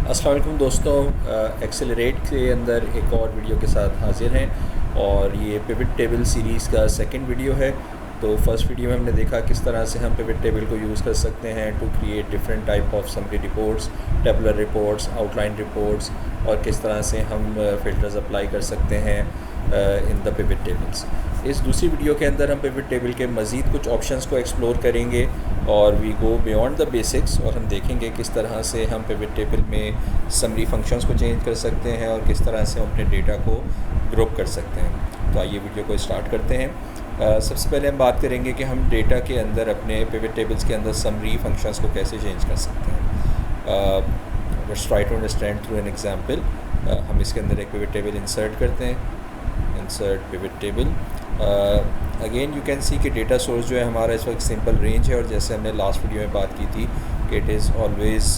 अस्सलाम वालेकुम दोस्तों, एक्सेलरेट के अंदर एक और वीडियो के साथ हाज़िर हैं और ये पिवट टेबल सीरीज़ का सेकंड वीडियो है। तो फर्स्ट वीडियो में हमने देखा किस तरह से हम पिवट टेबल को यूज़ कर सकते हैं to create different type of summary reports, tabular reports, outline reports, और किस तरह से हम फ़िल्टर्स अप्लाई कर सकते हैं इन द पिवट टेबल्स। इस दूसरी वीडियो के अंदर हम पिवट टेबल के मज़ीद कुछ ऑप्शंस को एक्सप्लोर करेंगे और we go beyond the basics, और हम देखेंगे किस तरह से हम पिवट टेबल में समरी फंक्शंस को चेंज कर सकते हैं और किस तरह से हम अपने डेटा को ग्रुप कर सकते हैं। तो आइए वीडियो को स्टार्ट करते हैं। सबसे पहले हम बात करेंगे कि हम डेटा के अंदर अपने पिवट टेबल्स के अंदर समरी फंक्शंस को कैसे चेंज कर सकते हैं। Let's try to understand through an example. हम इसके अंदर एक पिवट टेबल इंसर्ट करते हैं, insert pivot table. Again you can see कि डेटा सोर्स जो है हमारा इस वक्त सिंपल रेंज है, और जैसे हमने लास्ट वीडियो में बात की थी कि it is always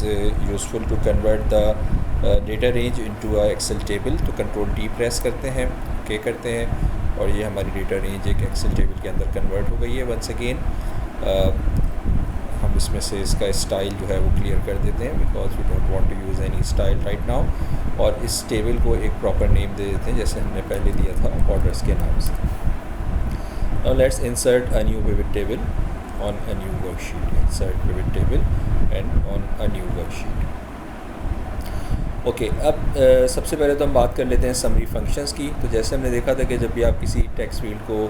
useful to convert the data range into a Excel table. तो कंट्रोल डी प्रेस करते हैं, ओके करते हैं, और ये हमारी डेटा रेंज एक एक्सेल टेबल के अंदर कन्वर्ट हो गई है। वंस अगेन हम इसमें से इसका स्टाइल जो है वो क्लियर कर देते हैं, because we don't want to use any style right now, और इस टेबल को एक प्रॉपर नेम दे देते हैं जैसे हमने पहले दिया था ऑर्डर्स के नाम से। Now let's insert a new pivot table on a new worksheet. Insert pivot table and on a new worksheet. Okay, अब सबसे पहले तो हम बात कर लेते हैं समरी फंक्शंस की। तो जैसे हमने देखा था कि जब भी आप किसी टेक्स्ट फील्ड को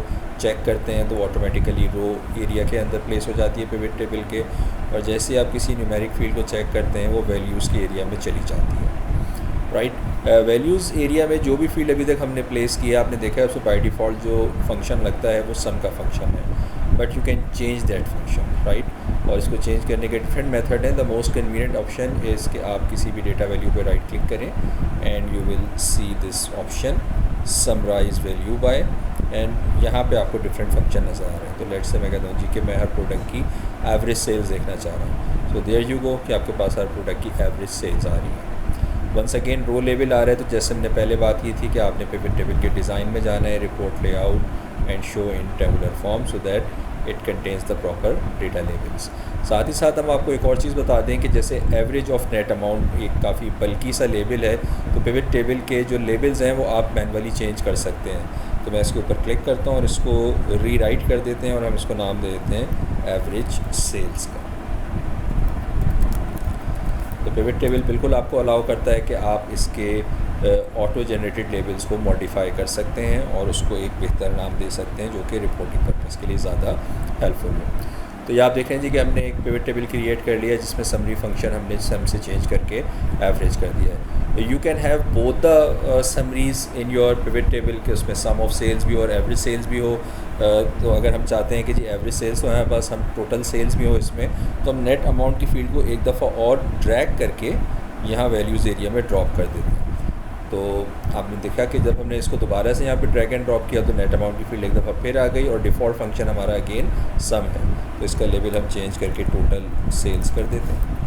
चेक करते हैं तो ऑटोमेटिकली रो एरिया के अंदर प्लेस हो जाती है पिवट टेबल के, और जैसे आप किसी न्यूमेरिक फील्ड को चेक करते हैं वो वैल्यूज़ के एरिया में चली जाती है, राइट। वैल्यूज़ एरिया में जो भी फील्ड अभी तक हमने प्लेस किया, आपने देखा है उसको बाय डिफ़ॉल्ट जो फंक्शन लगता है वो सम का फंक्शन है, but you can change that function, right. और इसको चेंज करने के डिफरेंट मेथड हैं। The most convenient option is कि आप किसी भी डेटा वैल्यू पर राइट क्लिक करें and you will see this option summarize value by, and यहाँ पे आपको डिफरेंट फंक्शन नज़र आ रहे हैं। तो लेट्स से मैं कहता हूँ जी कि मैं हर प्रोडक्ट की एवरेज सेल्स देखना चाह रहा हूँ। सो देयर यू गो कि आपके पास हर प्रोडक्ट की एवरेज सेल्स आ रही है। वंस अगेन रो लेवल आ रहा है, तो जैसे हमने पहले बात की थी कि आपने पिवट टेबल के डिज़ाइन में जाना है, report layout and show in tabular form so that it contains the proper data levels. साथ ही साथ हम आपको एक और चीज़ बता दें कि जैसे एवरेज ऑफ नेट अमाउंट एक काफ़ी बल्कि सा लेबल है, तो पिवट टेबल के जो लेबल्स हैं वो आप मैनुअली चेंज कर सकते हैं। तो मैं इसके ऊपर क्लिक करता हूँ और इसको रीराइट कर देते हैं, और हम इसको नाम दे देते हैं एवरेज सेल्स का। तो पिवट टेबल बिल्कुल आपको अलाउ करता है कि आप इसके ऑटो जनरेटेड लेबल्स को मॉडिफाई कर सकते हैं और उसको एक बेहतर नाम दे सकते हैं जो कि रिपोर्टिंग पर्पज़ के लिए ज़्यादा हेल्पफुल हो। तो ये आप देख रहे हैं जी कि हमने एक पिवट टेबल क्रिएट कर लिया जिसमें समरी फंक्शन हमने सम से चेंज करके एवरेज कर दिया है। You can have both the summaries in your pivot table के उसमें सम ऑफ सेल्स भी और एवरेज सेल्स भी हो। तो अगर हम चाहते हैं कि जी एवरेज सेल्स तो हमारे पास हम टोटल सेल्स भी हो इसमें, तो हम नेट अमाउंट की फील्ड को एक दफ़ा और ड्रैग करके यहाँ वैल्यूज़ एरिया में ड्रॉप कर देते हैं। तो आपने देखा कि जब हमने इसको दोबारा से यहाँ पे ड्रैग एंड ड्रॉप किया तो नेट अमाउंट की फील्ड एक दफ़ा फिर आ गई, और डिफ़ॉल्ट फंक्शन हमारा अगेन सम है, तो इसका लेवल हम चेंज करके टोटल सेल्स कर देते हैं।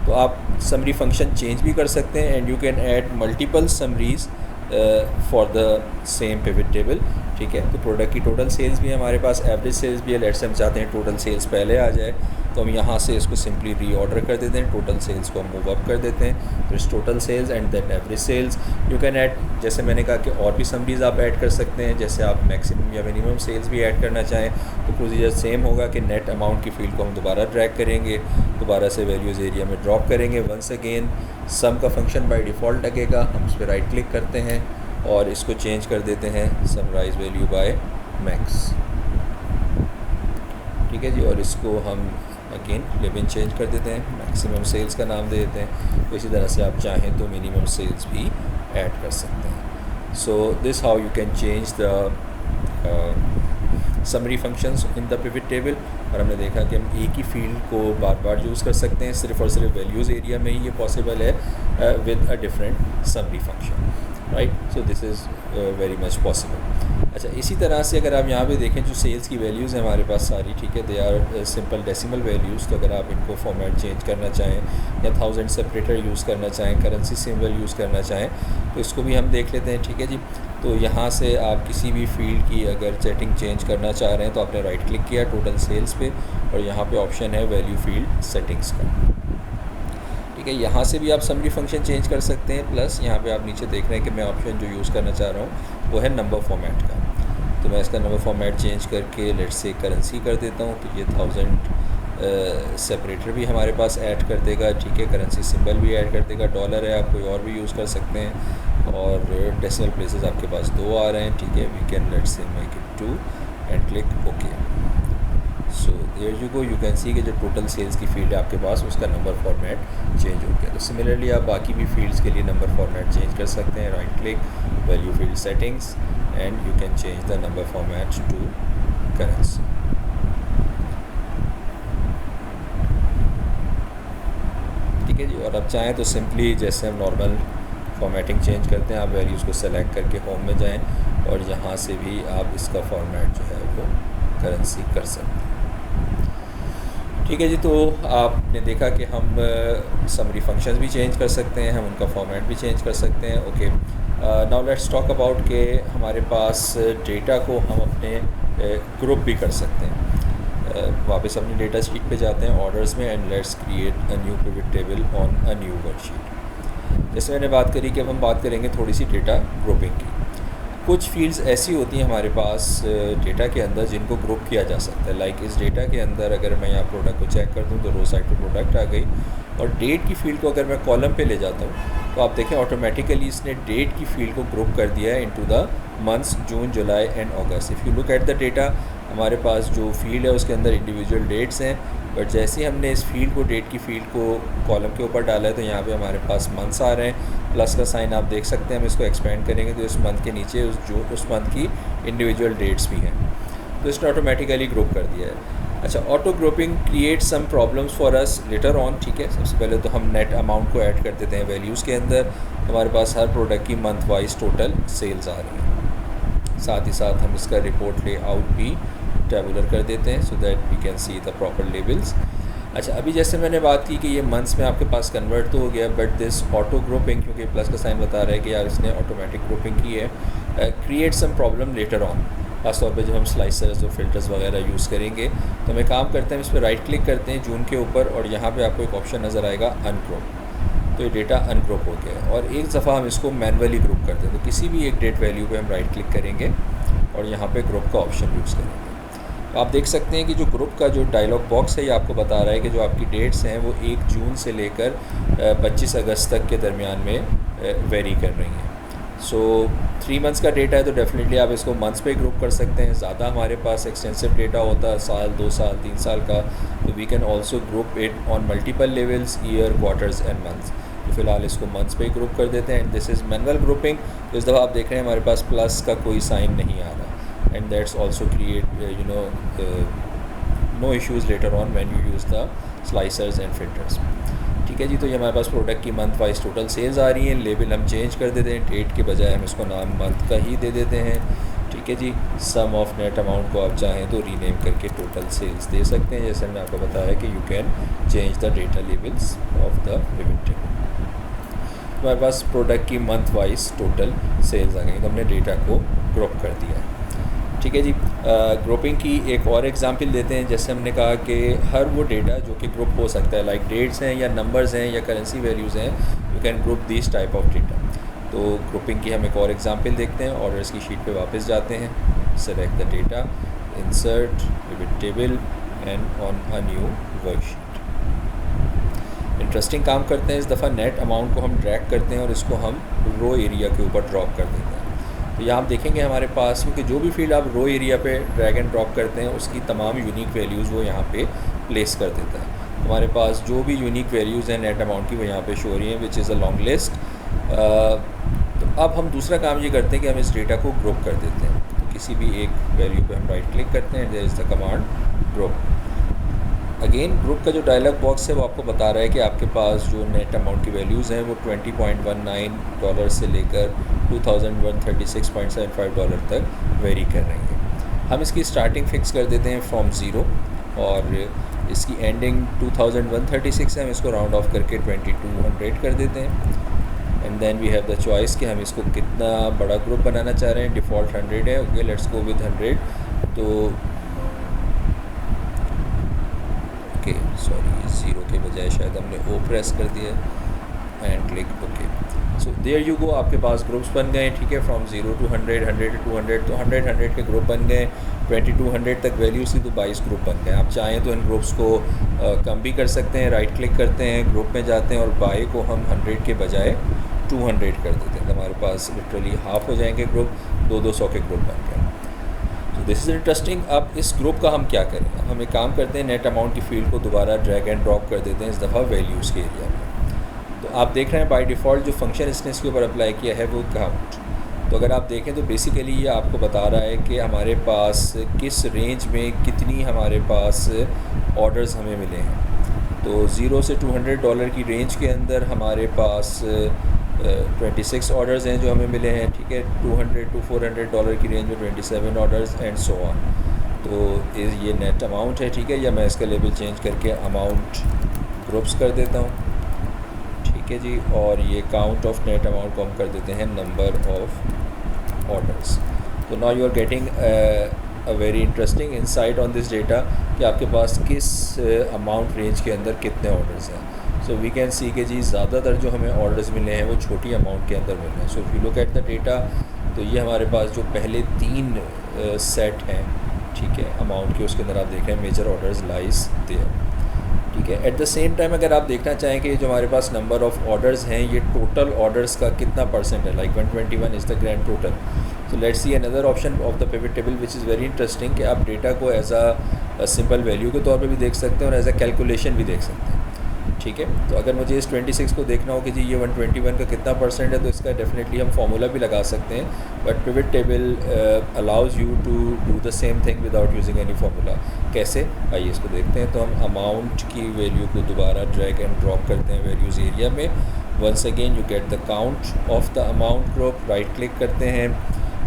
तो आप समरी फंक्शन चेंज भी कर सकते हैं, and you can add multiple summaries for the same pivot table, ठीक है। तो प्रोडक्ट की टोटल सेल्स भी है हमारे पास, एवरेज सेल्स भी है। लेट्स से हम चाहते हैं टोटल सेल्स पहले आ जाए, तो हम यहाँ से इसको सिंपली रीऑर्डर कर देते हैं, टोटल सेल्स को हम मूव अप कर देते हैं। तो इस total sales and then average sales you can add, जैसे मैंने कहा कि और भी समरीज आप ऐड कर सकते हैं, जैसे आप मैक्सिमम या मिनिमम सेल्स भी ऐड करना चाहें तो प्रोसीजर सेम होगा कि नेट अमाउंट की फील्ड को हम दोबारा ड्रैग करेंगे, दोबारा से वैल्यूज़ एरिया में ड्रॉप करेंगे। वंस अगेन सम का फंक्शन बाय डिफ़ॉल्ट लगेगा, हम उस पर राइट क्लिक करते हैं और इसको चेंज कर देते हैं समराइज वैल्यू बाय मैक्स, ठीक है जी। और इसको हम अगेन लेवल चेंज कर देते हैं, मैक्सिमम सेल्स का नाम दे देते हैं। तो इसी तरह से आप चाहें तो मिनिमम सेल्स भी ऐड कर सकते हैं। So this how you can change the summary functions in the pivot table. और हमने देखा कि हम एक ही फील्ड को बार बार यूज़ कर सकते हैं, सिर्फ और सिर्फ वैल्यूज़ एरिया में ही ये पॉसिबल है with a different summary function, right. So this is very much possible. अच्छा, इसी तरह से अगर आप यहाँ पे देखें जो सेल्स की वैल्यूज़ हैं हमारे पास सारी, ठीक है, they are simple decimal values. तो अगर आप इनको फॉर्मेट चेंज करना चाहें या 1000 सेपरेटर यूज़ करना चाहें, करेंसी सिंबल यूज़ करना चाहें, तो इसको भी हम देख लेते हैं, ठीक है जी। तो यहाँ से आप किसी भी फील्ड की अगर सेटिंग चेंज करना चाह रहे हैं तो आपने राइट क्लिक किया टोटल सेल्स पे, और यहाँ पे ऑप्शन है वैल्यू फील्ड सेटिंग्स का, ठीक है। यहाँ से भी आप समरी फंक्शन चेंज कर सकते हैं, प्लस यहाँ पे आप नीचे देख रहे हैं कि मैं ऑप्शन जो यूज़ करना चाह रहा हूँ वो है नंबर फॉर्मेट का। तो मैं इसका नंबर फॉर्मेट चेंज करके लेट्स से करेंसी कर देता हूँ, तो ये 1000 सेपरेटर भी हमारे पास ऐड कर देगा, ठीक है। करेंसी सिंबल भी ऐड कर देगा, डॉलर है, आप कोई और भी यूज़ कर सकते हैं, और डेसिमल प्लेसेस आपके पास 2 आ रहे हैं, ठीक है। We can let's say make it 2 and click okay. So there you go, you can see कि जो टोटल सेल्स की फील्ड है आपके पास उसका नंबर फॉर्मेट चेंज हो गया। तो सिमिलरली आप बाकी भी फील्ड्स के लिए नंबर फॉर्मेट चेंज कर सकते हैं। Right click, value field settings, and you can change the number format to currency. ठीक है जी। और अब चाहें तो सिंपली जैसे हम नॉर्मल फॉर्मेटिंग चेंज करते हैं, आप वैल्यूज़ को सेलेक्ट करके होम में जाएं और यहाँ से भी आप इसका फॉर्मेट जो है वो करेंसी कर सकते हैं। ठीक है जी। तो आपने देखा कि हम समरी फंक्शंस भी चेंज कर सकते हैं, हम उनका फॉर्मेट भी चेंज कर सकते हैं। Okay, now let's talk about के हमारे पास डेटा को हम अपने ग्रुप भी कर सकते हैं। वापस अपनी डेटा शीट पे जाते हैं, ऑर्डर्स में, and let's create a new pivot table on a new worksheet. जैसे मैंने बात करी कि अब हम बात करेंगे थोड़ी सी डेटा ग्रुपिंग की। कुछ फील्ड्स ऐसी होती हैं हमारे पास डेटा के अंदर जिनको ग्रुप किया जा सकता है। लाइक इस डेटा के अंदर अगर मैं यहाँ प्रोडक्ट को चेक कर दूँ तो रो साइड पे प्रोडक्ट आ गई, और डेट की फील्ड को अगर मैं कॉलम पे ले जाता हूँ तो आप देखें ऑटोमेटिकली इसने डेट की फील्ड को ग्रुप कर दिया है into the months June, July and August. If you look at the data, हमारे पास जो फील्ड है उसके अंदर इंडिविजुअल डेट्स हैं, बट जैसे ही हमने इस फील्ड को, डेट की फील्ड को कॉलम के ऊपर डाला है तो यहाँ पे हमारे पास मंथ्स आ रहे हैं, प्लस का साइन आप देख सकते हैं। हम इसको एक्सपेंड करेंगे तो इस मंथ के नीचे उस मंथ की इंडिविजुअल डेट्स भी हैं, तो इसने ऑटोमेटिकली ग्रुप कर दिया है। अच्छा, auto grouping create some problems for us later on, ठीक है। सबसे पहले तो हम नेट अमाउंट को ऐड कर देते हैं वैल्यूज़ के अंदर। हमारे पास हर प्रोडक्ट की मंथ वाइज टोटल सेल्स आ रही हैं, साथ ही साथ हम इसका रिपोर्ट लेआउट भी टेबुलर कर देते हैं so that we can see the proper labels. अच्छा, अभी जैसे मैंने बात की कि ये मंथ्स में आपके पास कन्वर्ट तो हो गया, बट दिस ऑटो ग्रुपिंग, क्योंकि प्लस का साइन बता रहा है कि यार इसने ऑटोमेटिक ग्रुपिंग की है, create some problem later on. खास तौर पे जब हम स्लाइसर्स और फिल्टर्स वगैरह यूज़ करेंगे तो हम एक काम करते हैं, इस पर राइट क्लिक करते हैं जून के ऊपर, और यहाँ पे आपको एक ऑप्शन नज़र आएगा अनग्रुप। तो ये डेटा अनग्रुप हो गया है, और एक दफ़ा हम इसको मैनुअली ग्रुप करते हैं। तो किसी भी एक डेट वैल्यू पे हम राइट क्लिक करेंगे और यहाँ पे ग्रुप का ऑप्शन यूज़ करेंगे। तो आप देख सकते हैं कि जो ग्रुप का जो डायलॉग बॉक्स है ये आपको बता रहा है कि जो आपकी डेट्स हैं वो 1 जून से लेकर 25 अगस्त तक के दरमियान में वेरी कर रही हैं। सो 3 मंथ्स का डेटा है तो डेफिनेटली आप इसको मंथ्स पे ग्रुप कर सकते हैं। ज़्यादा हमारे पास एक्सटेंसिव डेटा होता है, साल, 2 साल, 3 साल का, तो we can also group it on multiple levels, year, quarters and months. तो फिलहाल इसको मंथ्स पे ग्रुप कर देते हैं, and this is manual grouping. तो इस दफ़ा आप देख रहे हैं हमारे पास प्लस का कोई साइन नहीं आ रहा, and that's also create no issues later on when you use the slicers and filters। ठीक है जी। तो ये हमारे पास प्रोडक्ट की मंथ वाइज टोटल सेल्स आ रही हैं। लेबल हम चेंज कर देते हैं, डेट के बजाय हम इसको नाम मंथ का ही दे देते हैं। ठीक है जी। सम ऑफ नेट अमाउंट को आप चाहें तो रीनेम करके टोटल सेल्स दे सकते हैं, जैसे मैंने आपको बताया कि you can change the data labels of the pivot table. हमारे पास प्रोडक्ट की मंथ वाइज टोटल सेल्स आ गई, तो हमने डेटा को ग्रुप कर दिया है। ठीक है जी। ग्रुपिंग की एक और एग्जांपल देते हैं। जैसे हमने कहा कि हर वो डेटा जो कि ग्रुप हो सकता है, लाइक डेट्स हैं या नंबर्स हैं या करेंसी वैल्यूज़ हैं, you can group this type of data. तो ग्रुपिंग की हम एक और एग्जांपल देखते हैं। ऑर्डर्स की शीट पे वापस जाते हैं, select the data, insert pivot table and on a new worksheet. Interesting काम करते हैं। इस दफ़ा नेट अमाउंट को हम ड्रैग करते हैं और इसको हम रो एरिया के ऊपर ड्रॉप कर देते हैं। तो यहाँ आप देखेंगे हमारे पास, क्योंकि जो भी फील्ड आप रो एरिया पे ड्रैग एंड ड्रॉप करते हैं उसकी तमाम यूनिक वैल्यूज़ वो यहाँ पे प्लेस कर देता है। हमारे पास जो भी यूनिक वैल्यूज़ हैं नेट अमाउंट की वो यहाँ पे शो हो रही हैं, which is a long list. तो अब हम दूसरा काम ये करते हैं कि हम इस डेटा को ग्रुप कर देते हैं। तो किसी भी एक वैल्यू पे हम राइट क्लिक करते हैं, there is the command group. Again group का जो डायलॉग बॉक्स है वो आपको बता रहा है कि आपके पास जो नेट अमाउंट की वैल्यूज़ हैं वो $20.19 से लेकर $2,136.75 तक वेरी कर रही हैं। हम इसकी स्टार्टिंग फ़िक्स कर देते हैं फ्रॉम 0, और इसकी एंडिंग 2136 है, हम इसको राउंड ऑफ करके 2200 कर देते हैं। And then we have the choice कि हम इसको कितना बड़ा ग्रुप बनाना चाह रहे हैं। डिफ़ॉल्ट 100 है, ओके लेट्स गो विद 100। तो ओके सॉरी, 0 के बजाय शायद हमने O प्रेस कर दिया है। And click okay. So there you go, आपके पास ग्रुप्स बन गए, ठीक है, फ्रॉम 0 to 100, 100 to 200, तो 100 के ग्रुप बन गए। 20 to 100 तक वैल्यूज़ थी तो 22 ग्रुप बन गए। आप चाहें तो इन ग्रुप्स को कम भी कर सकते हैं, राइट क्लिक करते हैं, ग्रुप में जाते हैं और बाय को हम 100 के बजाय 200 कर देते हैं, तो हमारे पास लिटरली हाफ हो जाएंगे ग्रुप, 200 के ग्रुप बन गए। तो दिस इज़ इंटरेस्टिंग। अब इस ग्रुप का हम क्या करें, अब हम एक काम करते हैं, नेट अमाउंट की फील्ड को दोबारा ड्रैग एंड ड्रॉप कर देते हैं इस दफ़ा वैल्यूज़ के एरिया में। तो आप देख रहे हैं बाय डिफ़ॉल्ट जो फंक्शन इसने इसके ऊपर अप्लाई किया है वो काउंट। तो अगर आप देखें तो बेसिकली ये आपको बता रहा है कि हमारे पास किस रेंज में कितनी हमारे पास ऑर्डर्स हमें मिले हैं। तो 0 से $200 की रेंज के अंदर हमारे पास 26 ऑर्डर्स हैं जो हमें मिले हैं, ठीक है। $200 to $400 की रेंज में 27 ऑर्डर्स एंड सो ऑन। तो ये नेट अमाउंट है, ठीक है, या मैं इसका लेबल चेंज करके अमाउंट ग्रुप्स कर देता हूँ, ठीक है जी। और ये काउंट ऑफ नेट अमाउंट को हम कर देते हैं नंबर ऑफ ऑर्डर्स। तो now you are getting a very interesting insight on this data कि आपके पास किस अमाउंट रेंज के अंदर कितने ऑर्डर्स हैं। सो वी कैन सी कि जी ज़्यादातर जो हमें ऑर्डर्स मिले हैं वो छोटी अमाउंट के अंदर मिले हैं। So if you look at the data, तो ये हमारे पास जो पहले 3 सेट हैं, ठीक है, अमाउंट के, उसके अंदर आप देख रहे हैं मेजर ऑर्डर्स लाइज देयर, ठीक है। एट द सेम टाइम अगर आप देखना चाहें कि जो हमारे पास नंबर ऑफ़ ऑर्डर्स हैं ये टोटल ऑर्डर्स का कितना परसेंट है, like 121 is the grand total. So let's see another option of the pivot table which is very interesting कि आप डेटा को एज अ सिंपल वैल्यू के तौर पे भी देख सकते हैं और एज अ कैलकुलेशन भी देख सकते हैं, ठीक है। तो अगर मुझे इस 26 को देखना हो कि जी ये 121 का कितना परसेंट है, तो इसका डेफिनेटली हम फार्मूला भी लगा सकते हैं, but pivot table allows you to do the same thing without using any formula. कैसे, आइए इसको देखते हैं। तो हम अमाउंट की वैल्यू को दोबारा ड्रैग एंड ड्रॉप करते हैं वैल्यूज़ एरिया में। Once again you get the count of the amount group, right click करते हैं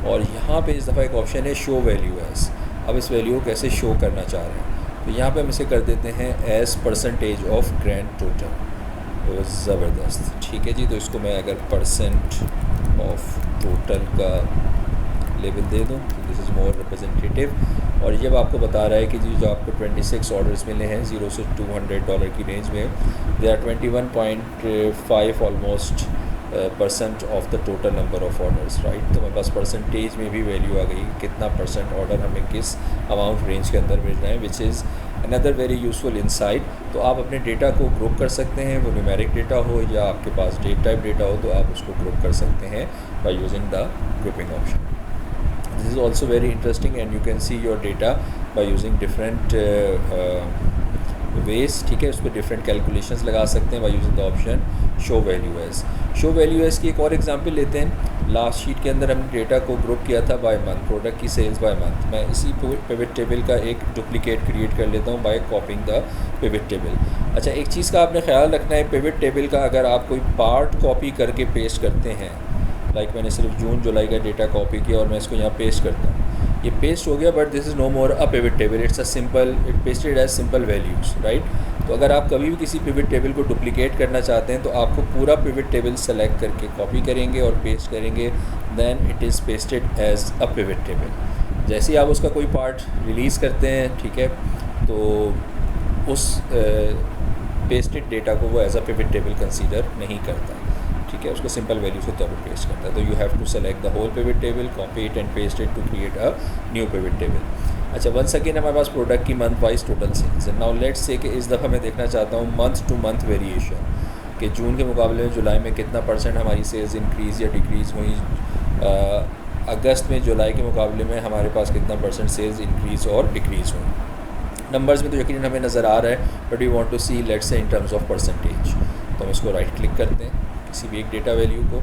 और यहाँ पे इस दफ़ा एक ऑप्शन है शो वैल्यू एज। अब इस वैल्यू को कैसे शो करना चाह रहे हैं, तो यहाँ पे हम इसे कर देते हैं as percentage of grand total. तो ज़बरदस्त, ठीक है जी। तो इसको मैं अगर परसेंट ऑफ टोटल का लेवल दे दूँ तो दिस इज़ मोर रिप्रेजेंटेटिव। और ये आपको बता रहा है कि जी जो आपको 26 ऑर्डर्स मिले हैं 0 से $200 की रेंज में, they are 21.5 almost percent of the total number of orders, right. तो मेरे पास परसेंटेज में भी वैल्यू आ गई कितना परसेंट ऑर्डर हमें किस अमाउंट रेंज के अंदर मिल रहे हैं, which is another very useful insight. तो आप अपने डेटा को ग्रुप कर सकते हैं, वो न्यूमेरिक डेटा हो या आपके पास डेट टाइप डेटा हो, तो आप उसको ग्रुप कर सकते हैं by using the grouping option. This is also very interesting and you can see your data by using different ways, ठीक है। उस पर डिफरेंट कैलकुलेशंस लगा सकते हैं by using the option show value as. Show value as की एक और एग्जांपल लेते हैं। लास्ट शीट के अंदर हमने डेटा को ग्रुप किया था बाय मंथ, प्रोडक्ट की सेल्स बाय मंथ। मैं इसी पिवट टेबल का एक डुप्लीकेट क्रिएट कर लेता हूँ by copying the pivot table. अच्छा, एक चीज़ का आपने ख्याल रखना है, पिवट टेबल का अगर आप कोई पार्ट कॉपी करके पेस्ट करते हैं, लाइक मैंने सिर्फ जून जुलाई का डेटा कॉपी किया और मैं इसको यहाँ पेस्ट करता हूँ, ये पेस्ट हो गया, but this is no more a pivot table, it's a simple, it pasted as simple values, right. तो अगर आप कभी भी किसी पिवट टेबल को डुप्लीकेट करना चाहते हैं तो आपको पूरा पिवट टेबल सेलेक्ट करके कॉपी करेंगे और पेस्ट करेंगे, then it is pasted as a pivot table. जैसे ही आप उसका कोई पार्ट रिलीज़ करते हैं, ठीक है, तो उस पेस्टेड डेटा को वो as a pivot table consider नहीं करता, ठीक है, उसको सिंपल वैल्यूज़ के तौर पर पेस्ट करता है। तो you have to select the whole pivot table, copy it and paste it to create a new pivot table. अच्छा, वंस अगेन हमारे पास प्रोडक्ट की मंथ वाइज टोटल सेल्स है। नाउ लेट्स से कि इस दफ़ा मैं देखना चाहता हूँ मंथ टू मंथ वेरिएशन, कि जून के मुकाबले में जुलाई में कितना परसेंट हमारी सेल्स इंक्रीज़ या डिक्रीज़ हुई, अगस्त में जुलाई के मुकाबले में हमारे पास कितना परसेंट सेल्स इंक्रीज़ और डिक्रीज़ हुई। नंबर्स में तो यकीनन हमें नज़र आ रहा है, but we want to see let's say in terms of percentage. तो हम इसको राइट क्लिक करते हैं किसी भी एक डेटा वैल्यू को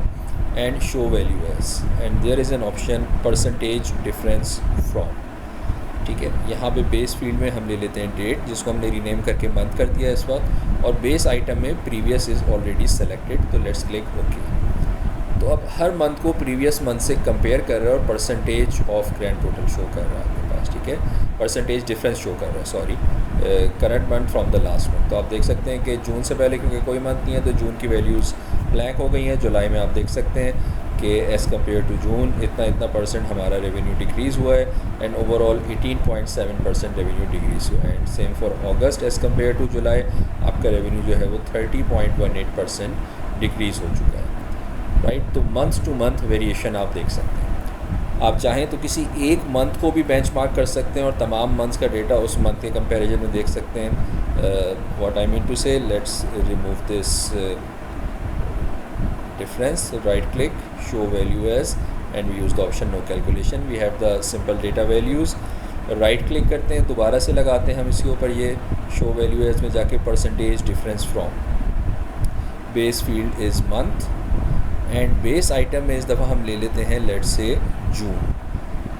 and show value as, and there is an option percentage difference from, ठीक है। यहाँ पे बेस फील्ड में हम ले लेते हैं डेट, जिसको हमने रीनेम करके मंथ कर दिया इस वक्त, और बेस आइटम में प्रीवियस इज़ ऑलरेडी सेलेक्टेड, तो लेट्स क्लिक ओके। तो अब हर मंथ को प्रीवियस मंथ से कंपेयर कर रहा है और percentage of grand total show कर रहा है आपके पास, ठीक है, परसेंटेज डिफरेंस शो कर रहा है, sorry, current month from the last month. तो आप देख सकते हैं कि जून से पहले क्योंकि कोई मंथ नहीं है तो जून की वैल्यूज़ ब्लैंक हो गई हैं, जुलाई में आप देख सकते हैं कि एज़ कम्पेयर टू जून इतना परसेंट हमारा रेवेन्यू डिक्रीज़ हुआ है एंड ओवरऑल 18.7% रेवेन्यू डिक्रीज़ हुआ है। And same for August as compare to July आपका रेवेन्यू जो है वो 30.18% डिक्रीज़ हो चुका है, राइट। तो मंथ टू मंथ वेरिएशन आप देख सकते हैं। आप चाहें तो किसी एक मंथ को भी बेंचमार्क कर सकते हैं और तमाम मंथ्स का डेटा उस मंथ के कंपैरिजन में देख सकते हैं। व्हाट आई मीन टू से, let's remove this difference, right click, show value as, and we use the option no calculation. We have the simple data values, right click करते हैं, दोबारा से लगाते हैं हम इसके ऊपर ये शो वैल्यू एज में जाके percentage difference from base field is month and base item में इस दफ़ा हम ले लेते हैं लेट्स से जून,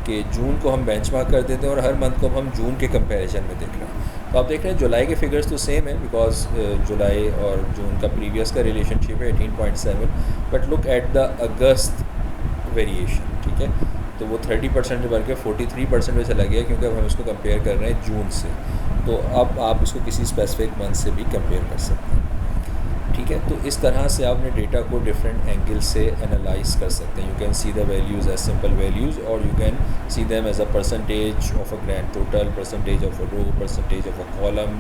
कि जून को हम बेंचमार्क कर देते हैं और हर मंथ को हम जून के कंपैरिजन में देख रहे हैं। तो आप देख रहे हैं जुलाई के फिगर्स तो सेम है बिकॉज जुलाई और जून का प्रीवियस का रिलेशनशिप है 18.7, but look at the August variation, ठीक है। तो वो 30% से बढ़ के 43% में चला गया क्योंकि अब हम इसको कंपेयर कर रहे हैं जून से। तो अब आप इसको किसी स्पेसिफिक मंथ से भी कंपेयर कर सकते हैं, ठीक है। तो इस तरह से आपने डेटा को डिफरेंट एंगल से एनालाइज कर सकते हैं। You can see the values as simple values और you can see them as a percentage of a grand total, percentage of a row, percentage of a column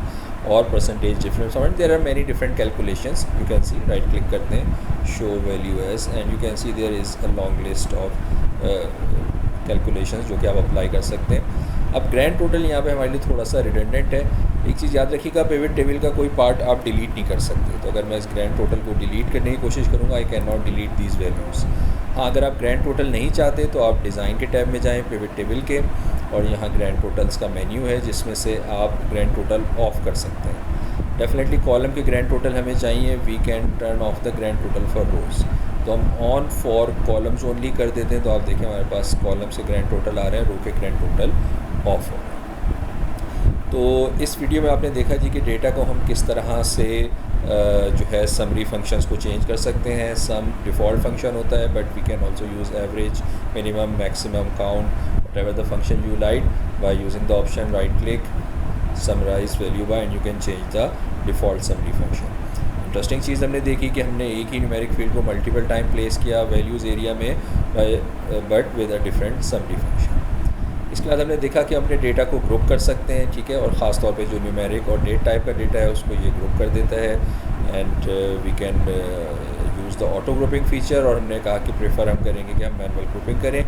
और percentage difference. और there are many different calculations. You can see, right click करते हैं, show value as, and you can see there is a long list of calculations जो कि आप apply कर सकते हैं। अब ग्रैंड टोटल यहाँ पे हमारे लिए थोड़ा सा रिडंडेंट है। एक चीज़ याद रखिएगा, पिवट टेबल का कोई पार्ट आप डिलीट नहीं कर सकते। तो अगर मैं इस ग्रैंड टोटल को डिलीट करने की कोशिश करूँगा, I can not delete these values. हाँ, अगर आप ग्रैंड टोटल नहीं चाहते तो आप डिज़ाइन के टैब में जाएँ पिवट टेबल के, और यहाँ ग्रैंड टोटल्स का मेन्यू है जिसमें से आप ग्रैंड टोटल ऑफ कर सकते हैं। डेफिनेटली कॉलम के ग्रैंड टोटल हमें चाहिए, we can turn off the grand total for rows. तो हम ऑन फॉर कॉलम्स ओनली कर देते हैं। तो आप देखें हमारे पास कॉलम से ग्रैंड टोटल आ रहे हैं, रो के ग्रैंड टोटल ऑफ हो रहे हैं। तो इस वीडियो में आपने देखा जी कि डेटा को हम किस तरह से जो है समरी फंक्शंस को चेंज कर सकते हैं। सम डिफ़ॉल्ट फंक्शन होता है, but we can also use average, minimum, maximum, count, whatever the function you like, by using the option right click, summarise value by, and you can change the default summary function. Interesting चीज़ हमने देखी कि हमने एक ही numeric field को multiple time place किया values area में, but with a different summary function. इसके बाद हमने देखा कि अपने डेटा को ग्रुप कर सकते हैं, ठीक है, और ख़ास तौर पे जो न्यूमेरिक और डेट टाइप का डेटा है उसको ये ग्रुप कर देता है। And we can use the auto grouping feature, और हमने कहा कि प्रेफर हम करेंगे कि हम मैनुअल ग्रुपिंग करें,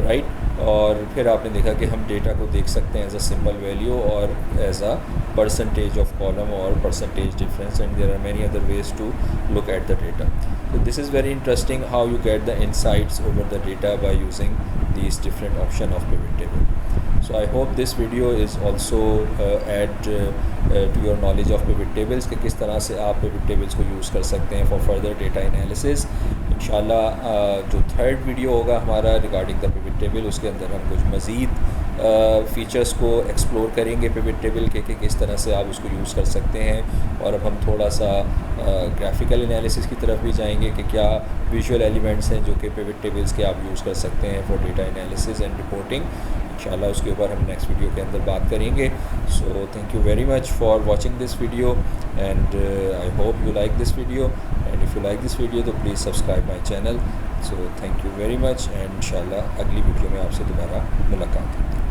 राइट। और फिर आपने देखा कि हम डेटा को देख सकते हैं एज अ सिंपल वैल्यू और as a percentage of column और percentage difference, and there are many other ways to look at the data. So this is very interesting how you get the insights over the data by using these different option of pivot table. So I hope this video is also add to your knowledge of pivot tables कि किस तरह से आप pivot tables को use कर सकते हैं for further data analysis। इंशाल्लाह जो थर्ड वीडियो होगा हमारा रिगार्डिंग द पिवट टेबल, उसके अंदर हम कुछ मज़ीद फ़ीचर्स को एक्सप्लोर करेंगे पिवट टेबल के कि किस तरह से आप उसको यूज़ कर सकते हैं। और अब हम थोड़ा सा ग्राफिकल एनालिसिस की तरफ भी जाएंगे कि क्या विजुअल एलिमेंट्स हैं जो कि पिवट टेबल्स के आप यूज़ कर सकते हैं for data analysis and reporting. इंशाल्लाह उसके ऊपर हम नेक्स्ट वीडियो के अंदर बात करेंगे। So thank you very much for watching this video, and I hope you like this video, and if you like this video तो please subscribe my channel. So thank you very much, and इंशाल्लाह अगली video में आपसे दोबारा मुलाकात होगी।